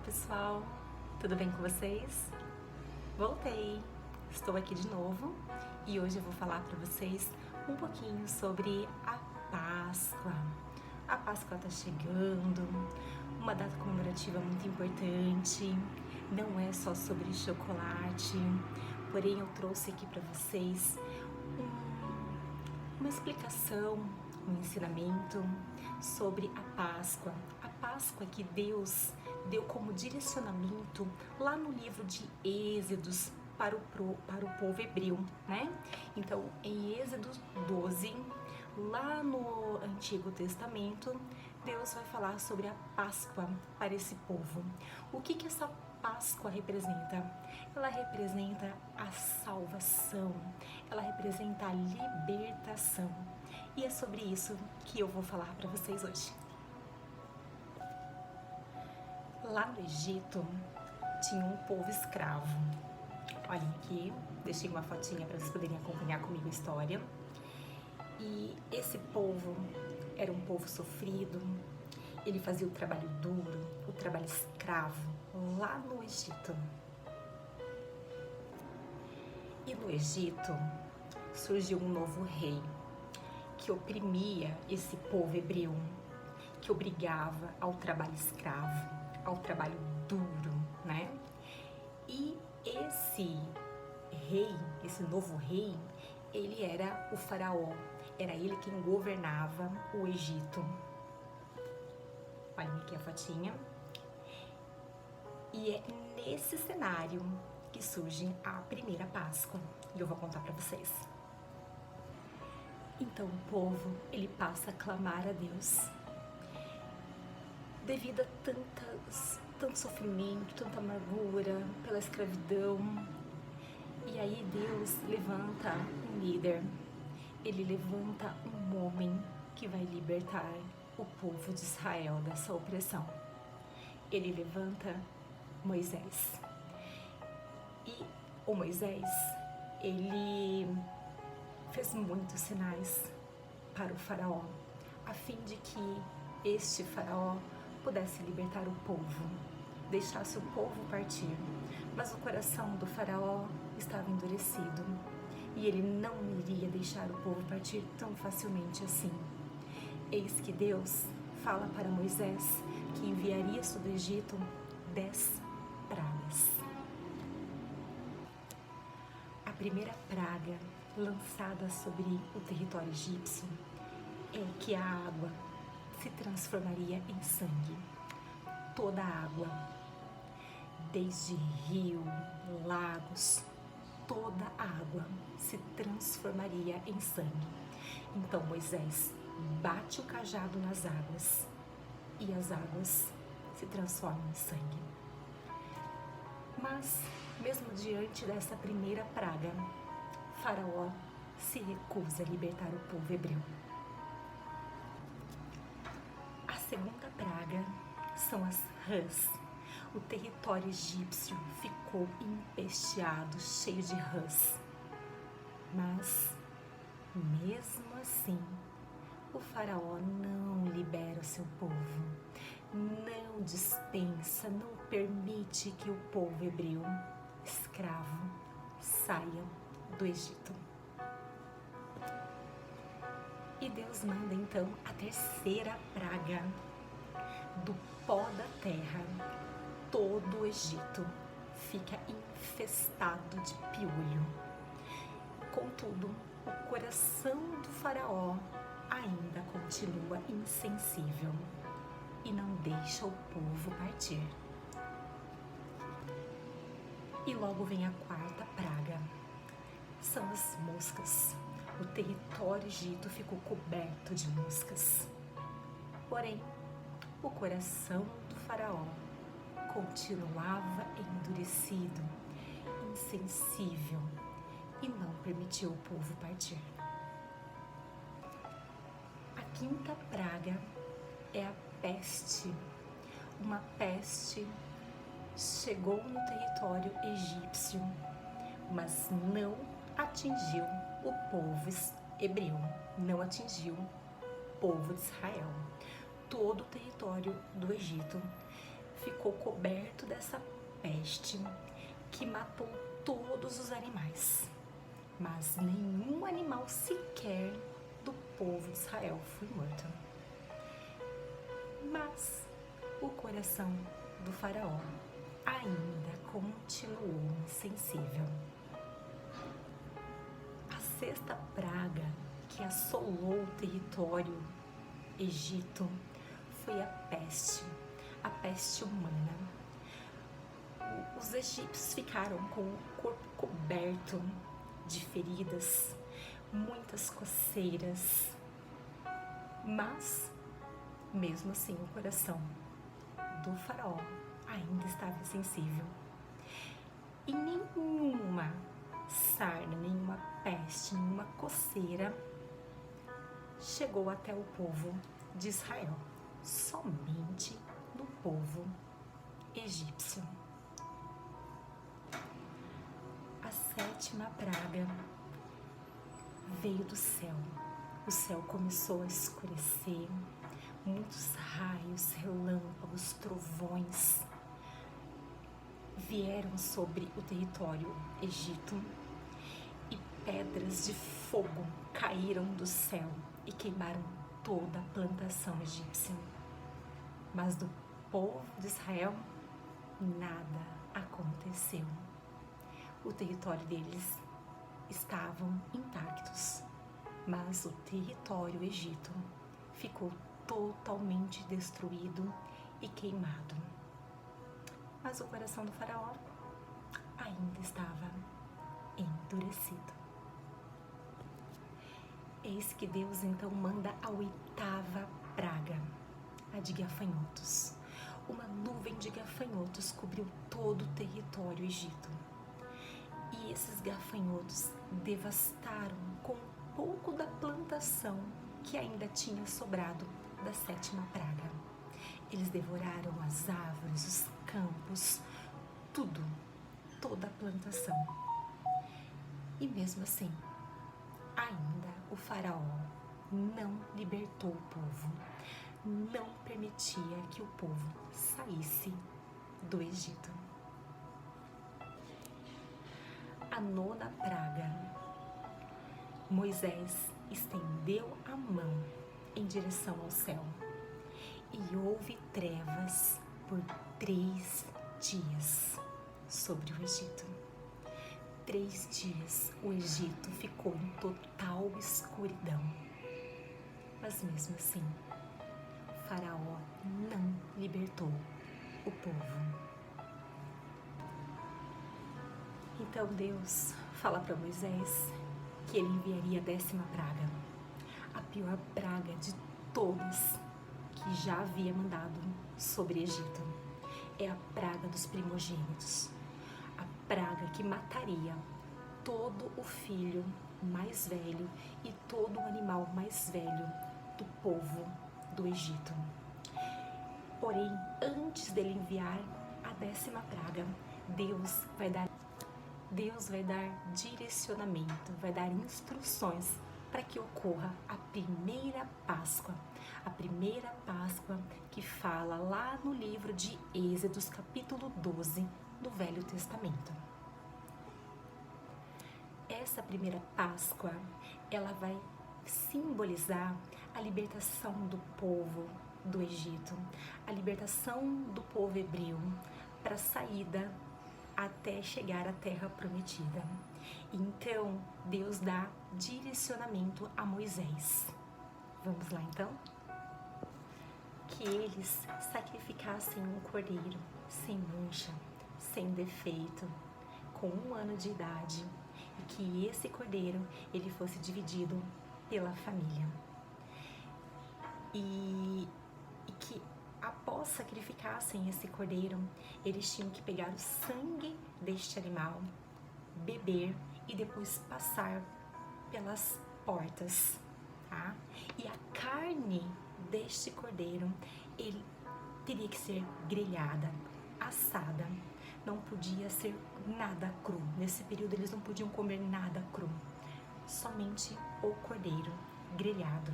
pessoal, tudo bem com vocês? Voltei, estou aqui de novo e hoje eu vou falar para vocês um pouquinho sobre a Páscoa. A Páscoa está chegando, uma data comemorativa muito importante, não é só sobre chocolate, porém eu trouxe aqui para vocês uma explicação, um ensinamento sobre a Páscoa. A Páscoa que Deus deu como direcionamento lá no livro de Êxodos para o povo hebreu, né? Então, em Êxodo 12, lá no Antigo Testamento, Deus vai falar sobre a Páscoa para esse povo. O que essa Páscoa representa? Ela representa a salvação, ela representa a libertação. E é sobre isso que eu vou falar para vocês hoje. Lá no Egito tinha um povo escravo. Olhem aqui, deixei uma fotinha para vocês poderem acompanhar comigo a história. E esse povo era um povo sofrido, ele fazia o trabalho duro, o trabalho escravo, lá no Egito. E no Egito surgiu um novo rei que oprimia esse povo hebreu, que obrigava ao trabalho escravo, ao trabalho duro, né? E esse rei, esse novo rei, ele era o faraó, era ele quem governava o Egito. Olhem aqui a fotinha. E é nesse cenário que surge a primeira Páscoa, e eu vou contar para vocês. Então o povo, ele passa a clamar a Deus. Devido a tanto sofrimento, tanta amargura pela escravidão. E aí Deus levanta um líder, ele levanta um homem que vai libertar o povo de Israel dessa opressão. Ele levanta Moisés. E o Moisés, ele fez muitos sinais para o faraó, a fim de que este faraó pudesse libertar o povo, deixasse o povo partir. Mas o coração do faraó estava endurecido e ele não iria deixar o povo partir tão facilmente assim. Eis que Deus fala para Moisés que enviaria sobre o Egito 10 pragas. A primeira praga lançada sobre o território egípcio é que a água se transformaria em sangue. Toda a água, desde rio, lagos, toda a água se transformaria em sangue. Então Moisés bate o cajado nas águas e as águas se transformam em sangue. Mas, mesmo diante dessa primeira praga, Faraó se recusa a libertar o povo hebreu. A segunda praga são as rãs. O território egípcio ficou empesteado, cheio de rãs. Mas, mesmo assim, o faraó não libera o seu povo, não dispensa, não permite que o povo hebreu, escravo, saia do Egito. E Deus manda então a terceira praga. Do pó da terra, todo o Egito fica infestado de piolho. Contudo, o coração do faraó ainda continua insensível e não deixa o povo partir. E logo vem a quarta praga. São as moscas. O território egito ficou coberto de moscas. Porém, o coração do faraó continuava endurecido, insensível e não permitiu o povo partir. A quinta praga é a peste. Uma peste chegou no território egípcio, mas não atingiu o povo hebreu, não atingiu o povo de Israel. Todo o território do Egito ficou coberto dessa peste que matou todos os animais, mas nenhum animal sequer do povo de Israel foi morto. Mas o coração do faraó ainda continuou insensível. A sexta praga que assolou o território Egito foi a peste humana. Os egípcios ficaram com o corpo coberto de feridas, muitas coceiras, mas mesmo assim o coração do faraó ainda estava insensível. E nenhuma sarna, nenhuma peste, nenhuma coceira chegou até o povo de Israel, somente no povo egípcio. A sétima praga veio do céu. O céu começou a escurecer, muitos raios, relâmpagos, trovões vieram sobre o território Egito e pedras de fogo caíram do céu e queimaram toda a plantação egípcia. Mas do povo de Israel nada aconteceu. O território deles estavam intactos, mas o território Egito ficou totalmente destruído e queimado. Mas o coração do faraó ainda estava endurecido. Eis que Deus então manda a oitava praga, a de gafanhotos. Uma nuvem de gafanhotos cobriu todo o território Egito. E esses gafanhotos devastaram com um pouco da plantação que ainda tinha sobrado da sétima praga. Eles devoraram as árvores, os campos, tudo, toda a plantação. E mesmo assim, ainda o faraó não libertou o povo, não permitia que o povo saísse do Egito. A nona praga, Moisés estendeu a mão em direção ao céu e houve trevas por 3 dias sobre o Egito. 3 dias o Egito ficou em total escuridão. Mas mesmo assim, o faraó não libertou o povo. Então Deus fala para Moisés que ele enviaria a 10ª praga, a pior praga de todas que já havia mandado sobre o Egito. É a praga dos primogênitos, a praga que mataria todo o filho mais velho e todo o animal mais velho do povo do Egito. Porém, antes dele enviar a 10ª praga, Deus vai dar direcionamento, vai dar instruções para que ocorra a primeira Páscoa que fala lá no livro de Êxodos, capítulo 12 do Velho Testamento. Essa primeira Páscoa, ela vai simbolizar a libertação do povo do Egito, a libertação do povo hebreu para a saída até chegar à Terra Prometida. Então, Deus dá direcionamento a Moisés. Vamos lá, então? Que eles sacrificassem um cordeiro sem mancha, sem defeito, com 1 ano de idade, e que esse cordeiro ele fosse dividido pela família. E que após sacrificassem esse cordeiro, eles tinham que pegar o sangue deste animal, beber e depois passar pelas portas, tá? E a carne deste cordeiro, ele teria que ser grelhada, assada, não podia ser nada cru. Nesse período eles não podiam comer nada cru, somente o cordeiro grelhado.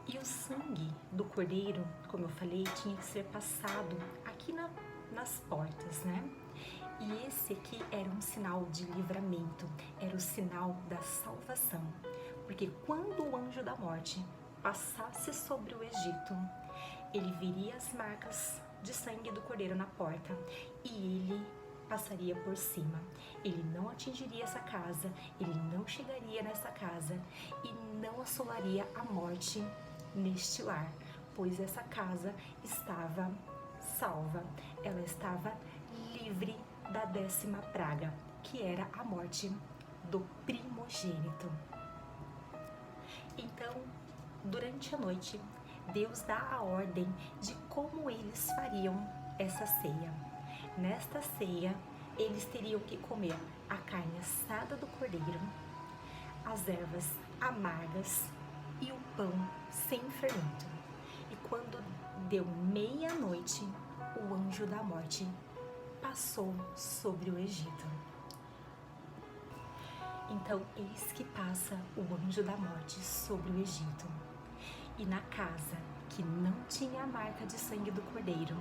E o sangue do cordeiro, como eu falei, tinha que ser passado aqui nas portas, né? E esse aqui era um sinal de livramento, era o sinal da salvação. Porque quando o anjo da morte passasse sobre o Egito, ele viria as marcas de sangue do cordeiro na porta e ele passaria por cima. Ele não atingiria essa casa, ele não chegaria nessa casa e não assolaria a morte neste lar, pois essa casa estava salva, ela estava livre da 10ª praga, que era a morte do primogênito. Então, durante a noite, Deus dá a ordem de como eles fariam essa ceia. Nesta ceia, eles teriam que comer a carne assada do cordeiro, as ervas amargas e o pão sem fermento. E quando deu meia-noite, o anjo da morte passou sobre o Egito. Então, eis que passa o anjo da morte sobre o Egito. E na casa que não tinha a marca de sangue do cordeiro,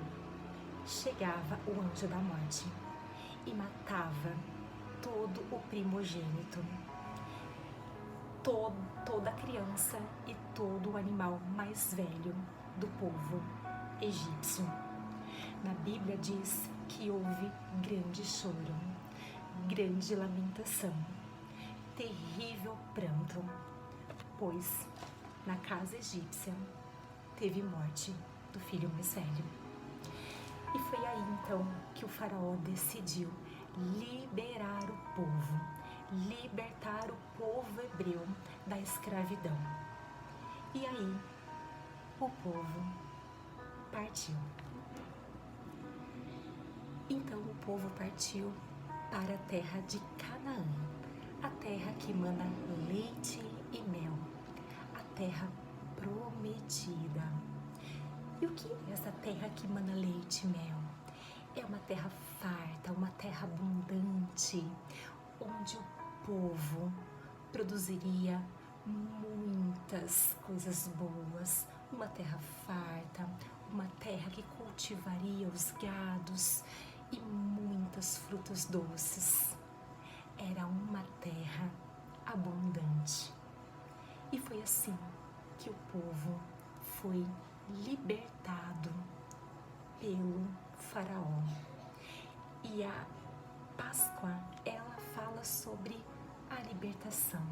chegava o anjo da morte e matava todo o primogênito, toda criança e todo o animal mais velho do povo egípcio. Na Bíblia diz que houve grande choro, grande lamentação, terrível pranto, pois na casa egípcia teve morte do filho mais velho. E foi aí então que o faraó decidiu liberar o povo, libertar o povo hebreu da escravidão. E aí o povo partiu. Então o povo partiu para a terra de Canaã, a terra que mana leite e mel, a terra prometida. E o que é essa terra que mana leite e mel? É uma terra farta, uma terra abundante, onde o povo produziria muitas coisas boas, uma terra farta, uma terra que cultivaria os gados e muitas frutas doces. Era uma terra abundante. E foi assim que o povo foi libertado pelo faraó. E a Páscoa, ela fala sobre a libertação.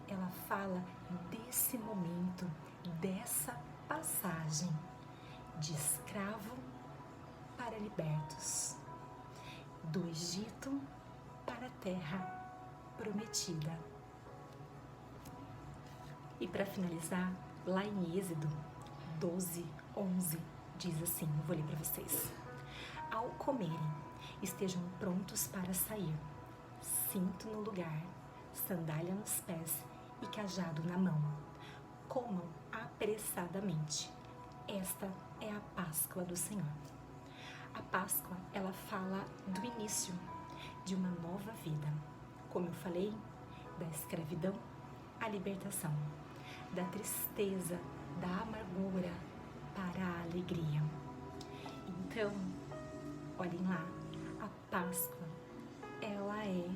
Ela fala desse momento, dessa passagem de escravo para libertos, do Egito para a terra prometida. E para finalizar, lá em Êxodo 12:11, diz assim, eu vou ler para vocês. Ao comerem, estejam prontos para sair, cinto no lugar, sandália nos pés e cajado na mão. Comam apressadamente. Esta é a Páscoa do Senhor. A Páscoa, ela fala do início de uma nova vida. Como eu falei, da escravidão à libertação, da tristeza, da amargura para a alegria. Então, olhem lá, a Páscoa, ela é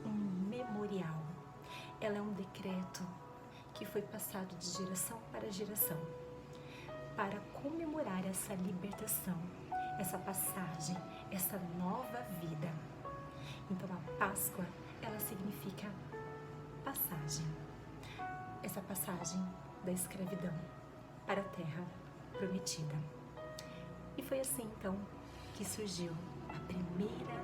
um memorial, ela é um decreto que foi passado de geração para geração para comemorar essa libertação, essa passagem, essa nova vida. Então, a Páscoa, ela significa passagem, essa passagem da escravidão para a terra prometida. E foi assim, então, que surgiu a primeira